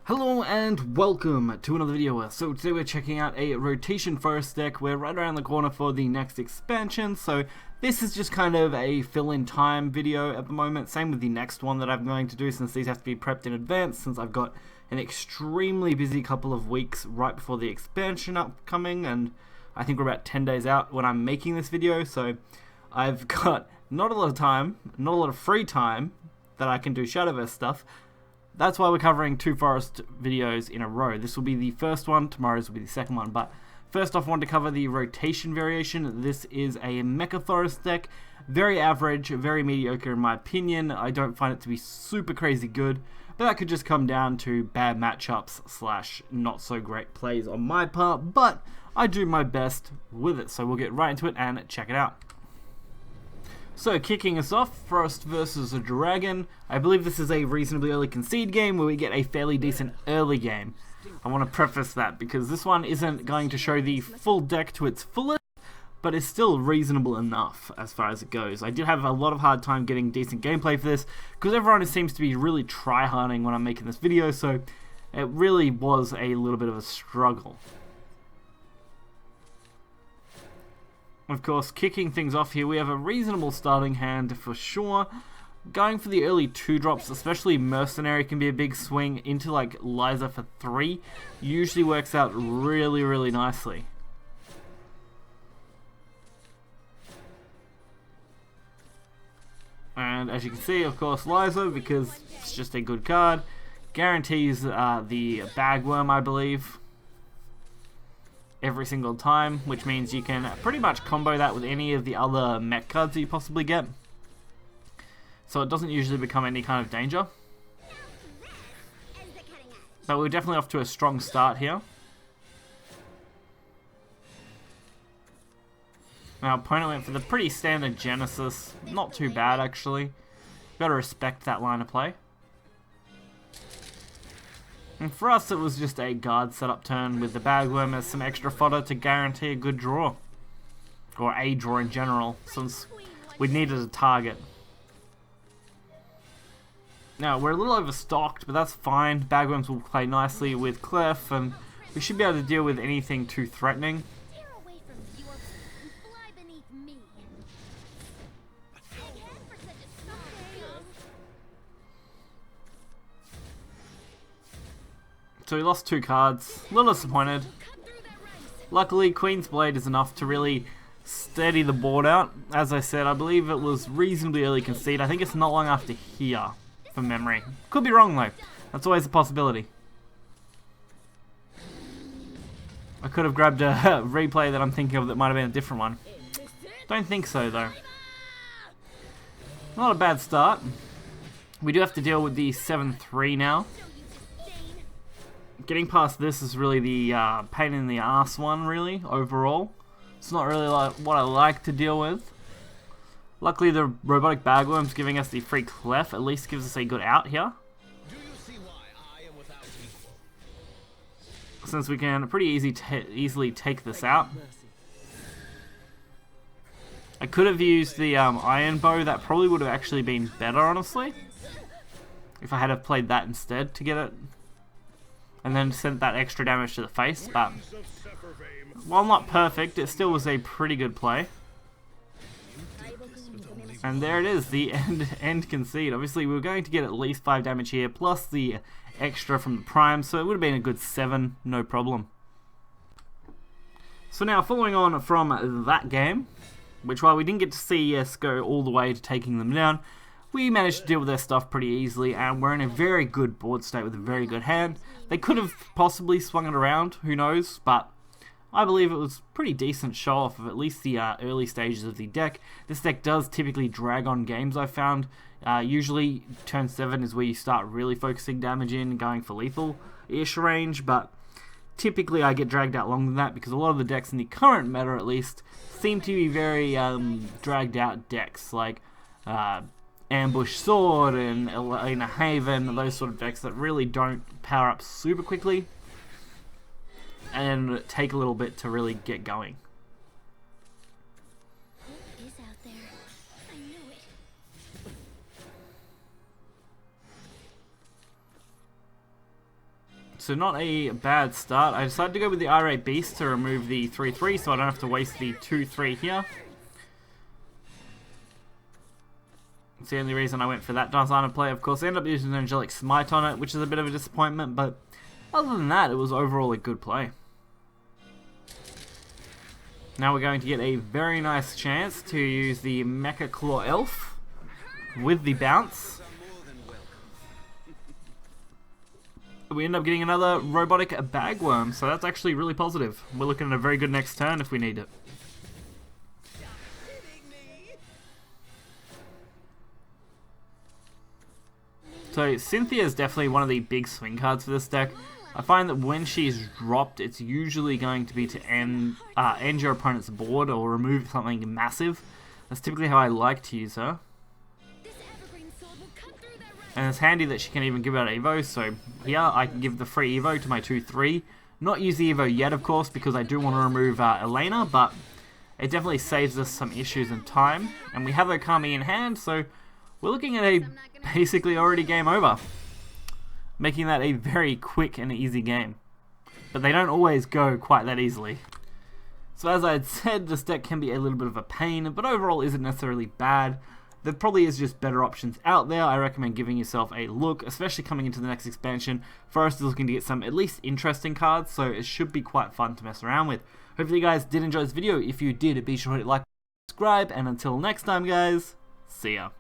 Hello and welcome to another video. So today we're checking out a rotation forest deck. We're right around the corner for the next expansion, so this is just kind of a fill-in time video at the moment. Same with the next one that I'm going to do, since these have to be prepped in advance, since I've got an extremely busy couple of weeks right before the expansion upcoming, and I think we're about 10 days out when I'm making this video, so I've got not a lot of time, not a lot of free time that I can do Shadowverse stuff. That's why we're covering two forest videos in a row. This will be the first one, tomorrow's will be the second one, but first off I want to cover the rotation variation. This is a Mecha forest deck, very average, very mediocre in my opinion. I don't find it to be super crazy good, but that could just come down to bad matchups slash not so great plays on my part, but I do my best with it, so we'll get right into it and check it out. So, kicking us off, Frost versus a Dragon. I believe this is a reasonably early concede game where we get a fairly decent early game. I want to preface that because this one isn't going to show the full deck to its fullest, but is still reasonable enough as far as it goes. I did have a lot of hard time getting decent gameplay for this because everyone seems to be really tryharding when I'm making this video, so it really was a little bit of a struggle. Of course, kicking things off here, we have a reasonable starting hand for sure. Going for the early 2-drops, especially Mercenary, can be a big swing into like Liza for 3. Usually works out really nicely. And as you can see, of course, Liza, because it's just a good card, guarantees the Bagworm, I believe, every single time, which means you can pretty much combo that with any of the other mech cards that you possibly get. So it doesn't usually become any kind of danger. So we're definitely off to a strong start here. Our opponent went for the pretty standard Genesis. Not too bad, actually. Gotta respect that line of play. And for us, it was just a guard setup turn with the Bagworm as some extra fodder to guarantee a good draw. Or a draw in general, since we needed a target. Now, we're a little overstocked, but that's fine. Bagworms will play nicely with Clef, and we should be able to deal with anything too threatening. So we lost 2 cards, a little disappointed. Luckily, Queen's Blade is enough to really steady the board out. As I said, I believe it was reasonably early concede. I think it's not long after here, from memory. Could be wrong though, that's always a possibility. I could have grabbed a replay that I'm thinking of that might have been a different one. Don't think so though. Not a bad start. We do have to deal with the 7-3 now. Getting past this is really the pain in the ass one, really, overall. It's not really like what I like to deal with. Luckily, the Robotic Bagworm's giving us the free Clef, at least gives us a good out here. Since we can pretty easily take this out. I could have used the Iron Bow, that probably would have actually been better, honestly. If I had have played that instead to get it. And then sent that extra damage to the face, but while not perfect, it still was a pretty good play. And there it is, the end concede. Obviously, we were going to get at least 5 damage here, plus the extra from the Prime, so it would have been a good 7, no problem. So now, following on from that game, which while we didn't get to see us go all the way to taking them down, we managed to deal with their stuff pretty easily, and we're in a very good board state with a very good hand. They could have possibly swung it around, who knows, but I believe it was pretty decent show off of at least the early stages of the deck. This deck does typically drag on games, I've found. Usually turn 7 is where you start really focusing damage in, going for lethal-ish range, but typically I get dragged out longer than that because a lot of the decks in the current meta, at least, seem to be very dragged out decks, like Ambush Sword and Elena Haven, those sort of decks that really don't power up super quickly and take a little bit to really get going. What is out there? I knew it. So not a bad start. I decided to go with the Irate Beast to remove the 3-3 so I don't have to waste the 2-3 here. It's the only reason I went for that design of play. Of course, I ended up using an Angelic Smite on it, which is a bit of a disappointment, but other than that, it was overall a good play. Now we're going to get a very nice chance to use the Mecha Claw Elf with the bounce. We end up getting another robotic bagworm, so that's actually really positive. We're looking at a very good next turn if we need it. So Cynthia is definitely one of the big swing cards for this deck. I find that when she's dropped, it's usually going to be to end your opponent's board or remove something massive. That's typically how I like to use her. And it's handy that she can even give out Evo, so here I can give the free Evo to my 2-3. Not use the Evo yet, of course, because I do want to remove Elena, but it definitely saves us some issues and time. And we have Okami in hand, so we're looking at a basically already game over. Making that a very quick and easy game. But they don't always go quite that easily. So as I had said, this deck can be a little bit of a pain, but overall isn't necessarily bad. There probably is just better options out there. I recommend giving yourself a look, especially coming into the next expansion. Forest is looking to get some at least interesting cards, so it should be quite fun to mess around with. Hopefully you guys did enjoy this video. If you did, be sure to hit like, subscribe, and until next time guys, see ya.